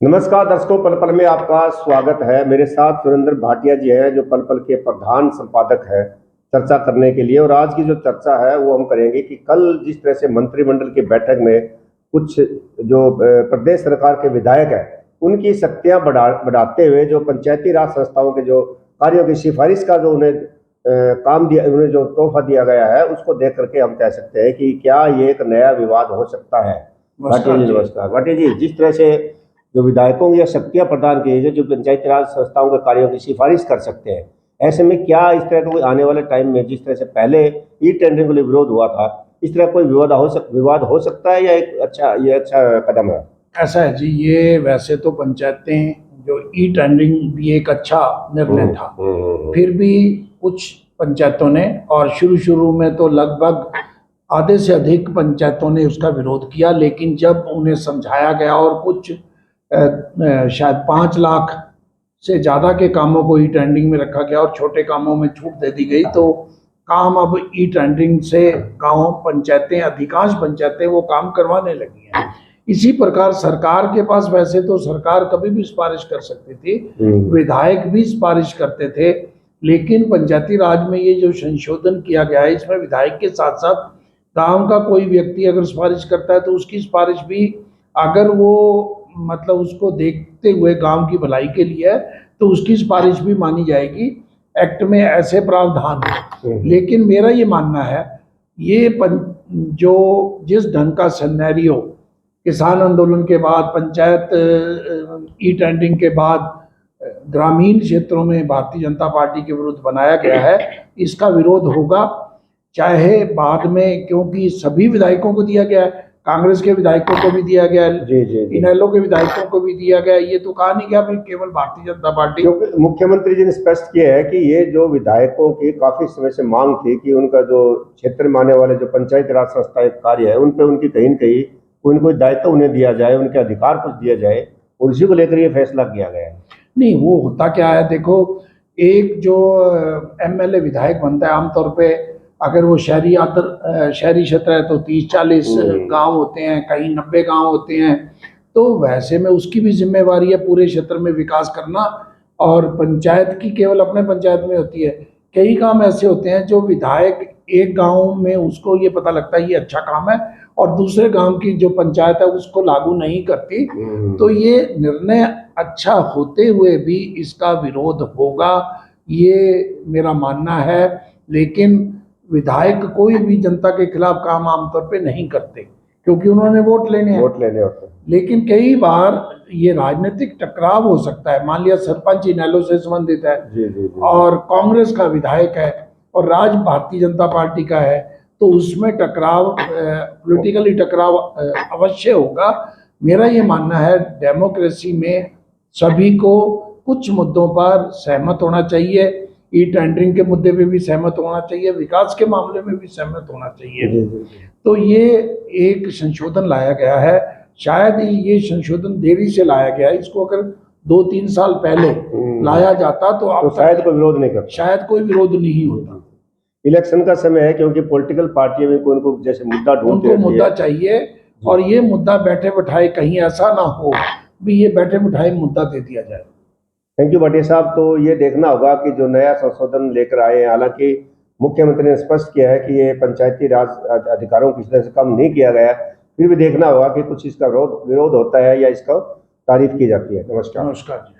नमस्कार दर्शकों, पल पल में आपका स्वागत है। मेरे साथ सुरेंद्र भाटिया जी हैं जो पल पल के प्रधान संपादक हैं चर्चा करने के लिए। और आज की जो चर्चा है वो हम करेंगे कि कल जिस तरह से मंत्रिमंडल की बैठक में कुछ जो प्रदेश सरकार के विधायक हैं उनकी शक्तियां बढ़ाते हुए जो पंचायती राज संस्थाओं के जो कार्यों की सिफारिश का जो उन्हें काम दिया, उन्हें जो तोहफा दिया गया है उसको देख करके हम कह सकते हैं कि क्या ये एक नया विवाद हो सकता है। भाटिया जी नमस्कार। भाटिया जी, जिस तरह से जो विधायकों को यह शक्तियां प्रदान की है जो पंचायती राज संस्थाओं के कार्यों की सिफारिश कर सकते हैं, ऐसे में क्या इस तरह का कोई आने वाले टाइम में जिस तरह से पहले ई टेंडरिंग के लिए विरोध हुआ था, इस तरह कोई विवाद हो सकता है या ये अच्छा कदम है? ऐसा है जी, ये वैसे तो पंचायतें जो ई टेंडरिंग भी एक अच्छा निर्णय था। फिर भी कुछ पंचायतों ने, और शुरू में तो लगभग आधे से अधिक पंचायतों ने उसका विरोध किया, लेकिन जब उन्हें समझाया गया और कुछ शायद 5 लाख से ज़्यादा के कामों को ई टेंडरिंग में रखा गया और छोटे कामों में छूट दे दी गई, तो काम अब ई टेंडरिंग से गांव पंचायतें, अधिकांश पंचायतें वो काम करवाने लगी हैं। इसी प्रकार सरकार के पास, वैसे तो सरकार कभी भी सिफारिश कर सकती थी, विधायक भी सिफारिश करते थे, लेकिन पंचायती राज में ये जो संशोधन किया गया है इसमें विधायक के साथ साथ गांव का कोई व्यक्ति अगर सिफारिश करता है तो उसकी सिफारिश भी, अगर वो मतलब उसको देखते हुए गांव की भलाई के लिए है, तो उसकी सिफारिश भी मानी जाएगी। एक्ट में ऐसे प्रावधान है। लेकिन मेरा ये मानना है, ये जो जिस ढंग का सिनेरियो किसान आंदोलन के बाद, पंचायत ई टेंडरिंग के बाद ग्रामीण क्षेत्रों में भारतीय जनता पार्टी के विरुद्ध बनाया गया है, इसका विरोध होगा, चाहे बाद में, क्योंकि सभी विधायकों को दिया गया है, कांग्रेस के विधायकों को भी दिया गया है, इनेलो के विधायकों को भी दिया गया है। ये तो कहा नहीं गया भाई केवल भारतीय जनता पार्टी। क्योंकि मुख्यमंत्री जी ने स्पष्ट किया है कि ये जो विधायकों की काफी समय से मांग थी कि उनका जो क्षेत्र में आने वाले जो पंचायती राज संस्था कार्य है उन पे उनकी कहीं न कहीं कोई न कोई दायित्व उन्हें दिया जाए, उनके अधिकार कुछ दिया जाए, और उसी को लेकर ये फैसला किया गया है। नहीं, वो होता क्या है, देखो, एक जो एमएलए विधायक बनता है आमतौर पे, अगर वो शहरी क्षेत्र है तो 30-40 गांव होते हैं, कहीं 90 गांव होते हैं, तो वैसे में उसकी भी जिम्मेवारी है पूरे क्षेत्र में विकास करना, और पंचायत की केवल अपने पंचायत में होती है। कई काम ऐसे होते हैं जो विधायक एक गांव में उसको ये पता लगता है ये अच्छा काम है, और दूसरे गांव की जो पंचायत है उसको लागू नहीं करती, तो ये निर्णय अच्छा होते हुए भी इसका विरोध होगा, ये मेरा मानना है। लेकिन विधायक कोई भी जनता के खिलाफ काम आमतौर पे नहीं करते, क्योंकि उन्होंने वोट लेने होते हैं। लेकिन कई बार ये राजनीतिक टकराव हो सकता है। मान लिया सरपंच इनेलो से संबंधित है, जी। और कांग्रेस का विधायक है, और राज भारतीय जनता पार्टी का है, तो उसमें टकराव, पॉलिटिकली टकराव अवश्य होगा। मेरा ये मानना है, डेमोक्रेसी में सभी को कुछ मुद्दों पर सहमत होना चाहिए, ई टेंडरिंग के मुद्दे पे भी सहमत होना चाहिए, विकास के मामले में भी सहमत होना चाहिए। तो ये एक संशोधन लाया गया है, शायद ये संशोधन देरी से लाया गया है, इसको अगर 2-3 साल पहले लाया जाता तो अब शायद कोई विरोध नहीं करता, शायद कोई विरोध नहीं होता। इलेक्शन का समय है, क्योंकि पॉलिटिकल पार्टियां भी कोई को जैसे मुद्दा ढूंढती उनको मुद्दा चाहिए, और ये मुद्दा बैठे बैठाए कहीं ऐसा ना हो भी ये बैठे बैठाए मुद्दा दे दिया जाए। थैंक यू भाटिया साहब। तो ये देखना होगा कि जो नया संशोधन लेकर आए हैं, हालांकि मुख्यमंत्री ने स्पष्ट किया है कि ये पंचायती राज अधिकारों को किसी तरह से कम नहीं किया गया, फिर भी देखना होगा कि कुछ इसका विरोध होता है या इसका तारीफ की जाती है। नमस्कार। नमस्कार जी।